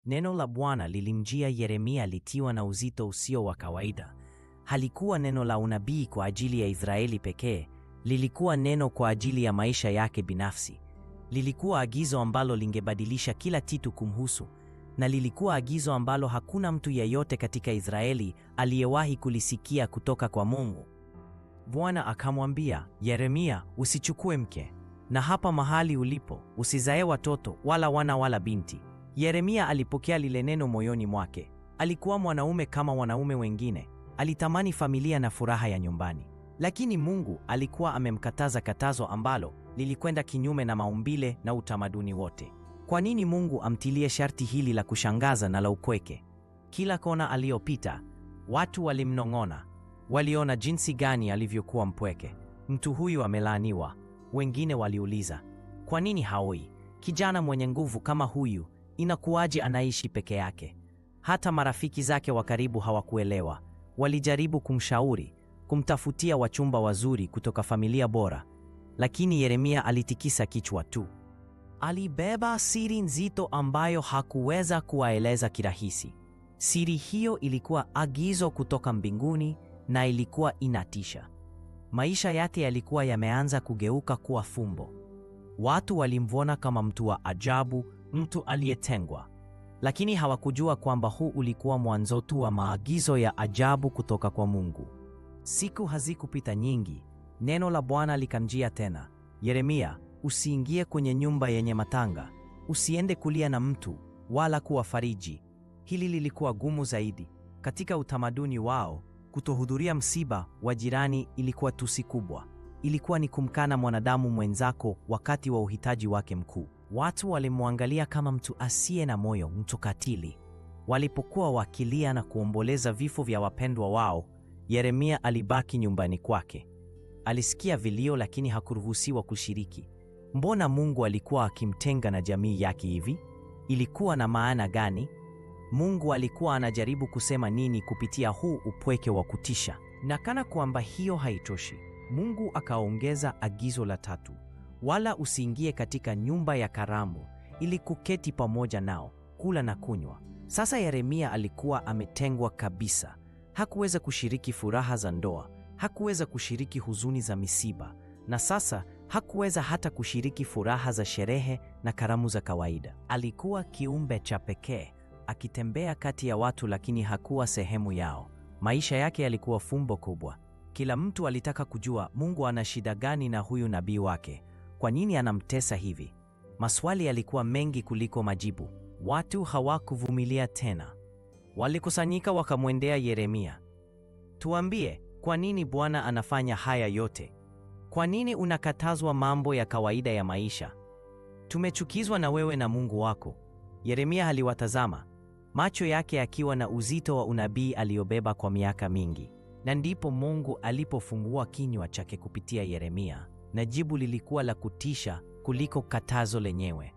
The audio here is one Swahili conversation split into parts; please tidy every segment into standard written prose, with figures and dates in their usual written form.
Neno la Bwana lilimjia Yeremia litiwa na uzito usio wa kawaida. Halikuwa neno la unabii kwa ajili ya Israeli pekee, lilikuwa neno kwa ajili ya maisha yake binafsi. Lilikuwa agizo ambalo lingebadilisha kila kitu kumhusu, na lilikuwa agizo ambalo hakuna mtu yeyote katika Israeli aliyewahi kulisikia kutoka kwa Mungu. Bwana akamwambia, Yeremia, usichukue mke, na hapa mahali ulipo usizae watoto wala wana wala binti. Yeremia alipokea lile neno moyoni mwake. Alikuwa mwanaume kama wanaume wengine, alitamani familia na furaha ya nyumbani. Lakini Mungu alikuwa amemkataza katazo ambalo lilikwenda kinyume na maumbile na utamaduni wote. Kwa nini Mungu amtilie sharti hili la kushangaza na la upweke? Kila kona aliyopita, watu walimnong'ona. Waliona jinsi gani alivyokuwa mpweke. Mtu huyu amelaaniwa. Wengine waliuliza, kwa nini haoi? Kijana mwenye nguvu kama huyu, inakuwaje anaishi peke yake? Hata marafiki zake wa karibu hawakuelewa. Walijaribu kumshauri, kumtafutia wachumba wazuri kutoka familia bora. Lakini Yeremia alitikisa kichwa tu. Alibeba siri nzito ambayo hakuweza kuwaeleza kirahisi. Siri hiyo ilikuwa agizo kutoka mbinguni na ilikuwa inatisha. Maisha yake yalikuwa yameanza kugeuka kuwa fumbo. Watu walimwona kama mtu wa ajabu, mtu aliyetengwa. Lakini hawakujua kwamba huu ulikuwa mwanzo tu wa maagizo ya ajabu kutoka kwa Mungu. Siku hazikupita nyingi, neno la Bwana likamjia tena. Yeremia, usiingie kwenye nyumba yenye matanga. Usiende kulia na mtu wala kuwafariji. Hili lilikuwa gumu zaidi. Katika utamaduni wao, kutohudhuria msiba wa jirani ilikuwa tusi kubwa. Ilikuwa ni kumkana mwanadamu mwenzako wakati wa uhitaji wake mkuu. Watu walimwangalia kama mtu asiye na moyo, mtu katili. Walipokuwa wakilia na kuomboleza vifo vya wapendwa wao, Yeremia alibaki nyumbani kwake. Alisikia vilio lakini hakuruhusiwa kushiriki. Mbona Mungu alikuwa akimtenga na jamii yake hivi? Ilikuwa na maana gani? Mungu alikuwa anajaribu kusema nini kupitia huu upweke wa kutisha? Na kana kwamba hiyo haitoshi, Mungu akaongeza agizo la tatu. Wala usiingie katika nyumba ya karamu ili kuketi pamoja nao, kula na kunywa. Sasa Yeremia alikuwa ametengwa kabisa. Hakuweza kushiriki furaha za ndoa, hakuweza kushiriki huzuni za misiba, na sasa hakuweza hata kushiriki furaha za sherehe na karamu za kawaida. Alikuwa kiumbe cha pekee, akitembea kati ya watu lakini hakuwa sehemu yao. Maisha yake yalikuwa fumbo kubwa. Kila mtu alitaka kujua Mungu ana shida gani na huyu nabii wake. Kwa nini anamtesa hivi? Maswali yalikuwa mengi kuliko majibu. Watu hawakuvumilia tena. Walikusanyika wakamwendea Yeremia. Tuambie, kwa nini Bwana anafanya haya yote? Kwa nini unakatazwa mambo ya kawaida ya maisha? Tumechukizwa na wewe na Mungu wako. Yeremia aliwatazama, macho yake yakiwa na uzito wa unabii aliobeba kwa miaka mingi. Na ndipo Mungu alipofungua kinywa chake kupitia Yeremia, na jibu lilikuwa la kutisha kuliko katazo lenyewe.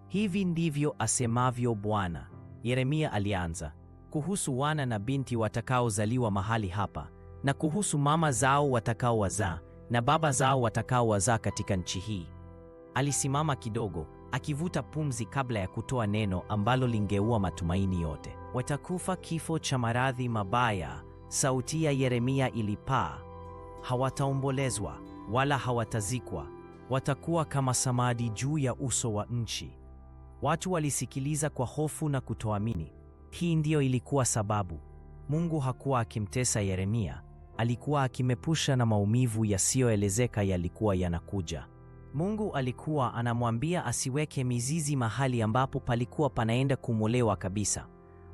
Hivi ndivyo asemavyo Bwana. Yeremia alianza, kuhusu wana na binti watakaozaliwa mahali hapa, na kuhusu mama zao watakaowazaa, na baba zao watakaowazaa katika nchi hii. Alisimama kidogo, akivuta pumzi kabla ya kutoa neno ambalo lingeua matumaini yote. Watakufa kifo cha maradhi mabaya. Sauti ya Yeremia ilipaa. Hawataombolezwa wala hawatazikwa. Watakuwa kama samadi juu ya uso wa nchi. Watu walisikiliza kwa hofu na kutoamini. Hii ndiyo ilikuwa sababu. Mungu hakuwa akimtesa Yeremia, alikuwa akimepusha na maumivu yasiyoelezeka yalikuwa yanakuja. Mungu alikuwa anamwambia asiweke mizizi mahali ambapo palikuwa panaenda kumolewa kabisa.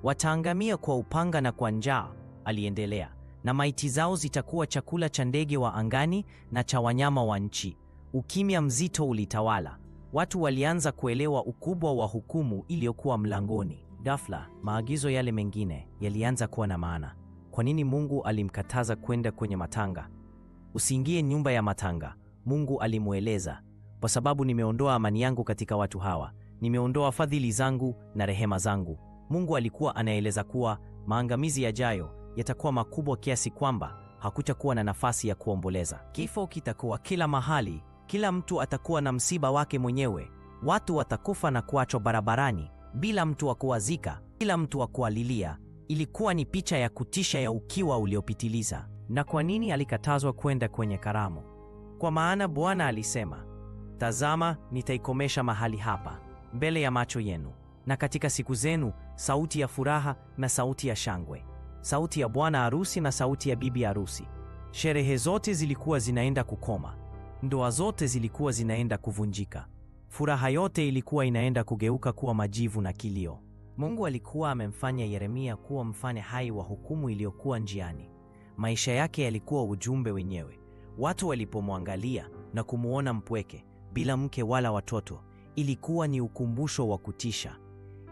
Wataangamia kwa upanga na kwa njaa, aliendelea, na maiti zao zitakuwa chakula cha ndege wa angani na cha wanyama wa nchi. Ukimya mzito ulitawala. Watu walianza kuelewa ukubwa wa hukumu iliyokuwa mlangoni. Ghafla, maagizo yale mengine yalianza kuwa na maana. Kwa nini Mungu alimkataza kwenda kwenye matanga? Usiingie nyumba ya matanga, Mungu alimueleza. Kwa sababu nimeondoa amani yangu katika watu hawa, nimeondoa fadhili zangu na rehema zangu. Mungu alikuwa anaeleza kuwa maangamizi yajayo yatakuwa makubwa kiasi kwamba hakutakuwa na nafasi ya kuomboleza. Kifo kitakuwa kila mahali, kila mtu atakuwa na msiba wake mwenyewe. Watu watakufa na kuachwa barabarani, bila mtu wa kuwazika, bila mtu wa kualilia. Ilikuwa ni picha ya kutisha ya ukiwa uliopitiliza. Na kwa nini alikatazwa kwenda kwenye karamu? Kwa maana Bwana alisema, tazama, nitaikomesha mahali hapa mbele ya macho yenu, na katika siku zenu sauti ya furaha na sauti ya shangwe, sauti ya bwana harusi na sauti ya bibi harusi. Sherehe zote zilikuwa zinaenda kukoma, ndoa zote zilikuwa zinaenda kuvunjika, furaha yote ilikuwa inaenda kugeuka kuwa majivu na kilio. Mungu alikuwa amemfanya Yeremia kuwa mfano hai wa hukumu iliyokuwa njiani. Maisha yake yalikuwa ujumbe wenyewe. Watu walipomwangalia na kumuona mpweke, bila mke wala watoto, ilikuwa ni ukumbusho wa kutisha.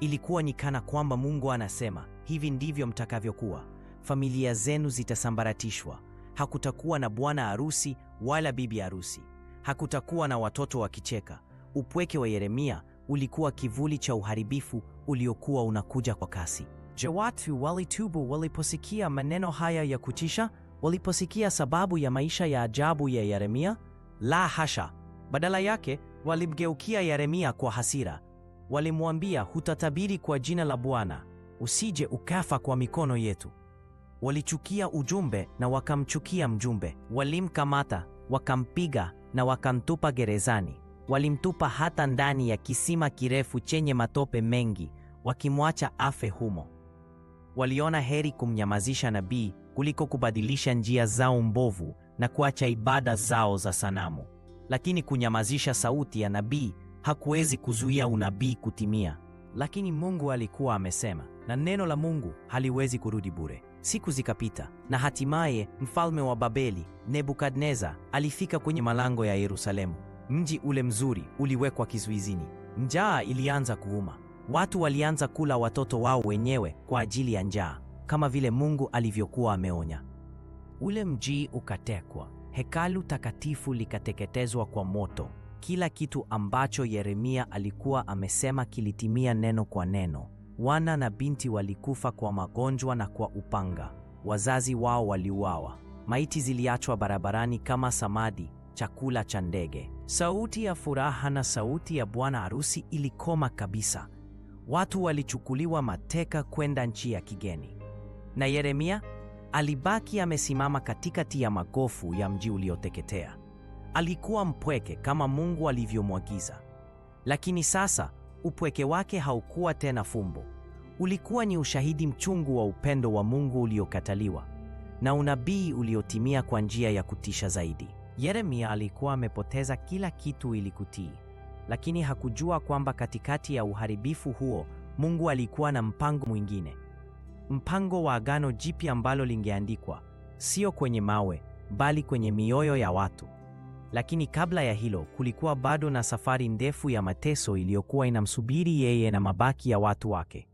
Ilikuwa ni kana kwamba Mungu anasema, hivi ndivyo mtakavyokuwa. Familia zenu zitasambaratishwa. Hakutakuwa na bwana harusi wala bibi harusi. Hakutakuwa na watoto wakicheka. Upweke wa Yeremia ulikuwa kivuli cha uharibifu uliokuwa unakuja kwa kasi. Je, watu walitubu waliposikia maneno haya ya kutisha? Waliposikia sababu ya maisha ya ajabu ya Yeremia? La hasha! Badala yake walimgeukia Yeremia kwa hasira. Walimwambia, hutatabiri kwa jina la Bwana, usije ukafa kwa mikono yetu. Walichukia ujumbe na wakamchukia mjumbe. Walimkamata, wakampiga na wakamtupa gerezani. Walimtupa hata ndani ya kisima kirefu chenye matope mengi, wakimwacha afe humo. Waliona heri kumnyamazisha nabii kuliko kubadilisha njia zao mbovu na kuacha ibada zao za sanamu. Lakini kunyamazisha sauti ya nabii hakuwezi kuzuia unabii kutimia. Lakini Mungu alikuwa amesema, na neno la Mungu haliwezi kurudi bure. Siku zikapita, na hatimaye mfalme wa Babeli, Nebukadneza, alifika kwenye malango ya Yerusalemu. Mji ule mzuri uliwekwa kizuizini. Njaa ilianza kuuma. Watu walianza kula watoto wao wenyewe kwa ajili ya njaa, kama vile Mungu alivyokuwa ameonya. Ule mji ukatekwa. Hekalu takatifu likateketezwa kwa moto. Kila kitu ambacho Yeremia alikuwa amesema kilitimia neno kwa neno. Wana na binti walikufa kwa magonjwa na kwa upanga. Wazazi wao waliuawa. Maiti ziliachwa barabarani kama samadi, chakula cha ndege. Sauti ya furaha na sauti ya bwana harusi ilikoma kabisa. Watu walichukuliwa mateka kwenda nchi ya kigeni. Na Yeremia alibaki amesimama katikati ya magofu ya mji ulioteketea. Alikuwa mpweke kama Mungu alivyomwagiza. Lakini sasa upweke wake haukuwa tena fumbo. Ulikuwa ni ushahidi mchungu wa upendo wa Mungu uliokataliwa na unabii uliotimia kwa njia ya kutisha zaidi. Yeremia alikuwa amepoteza kila kitu ili kutii, lakini hakujua kwamba katikati ya uharibifu huo Mungu alikuwa na mpango mwingine, mpango wa agano jipya ambalo lingeandikwa sio kwenye mawe bali kwenye mioyo ya watu. Lakini kabla ya hilo kulikuwa bado na safari ndefu ya mateso iliyokuwa inamsubiri yeye na mabaki ya watu wake.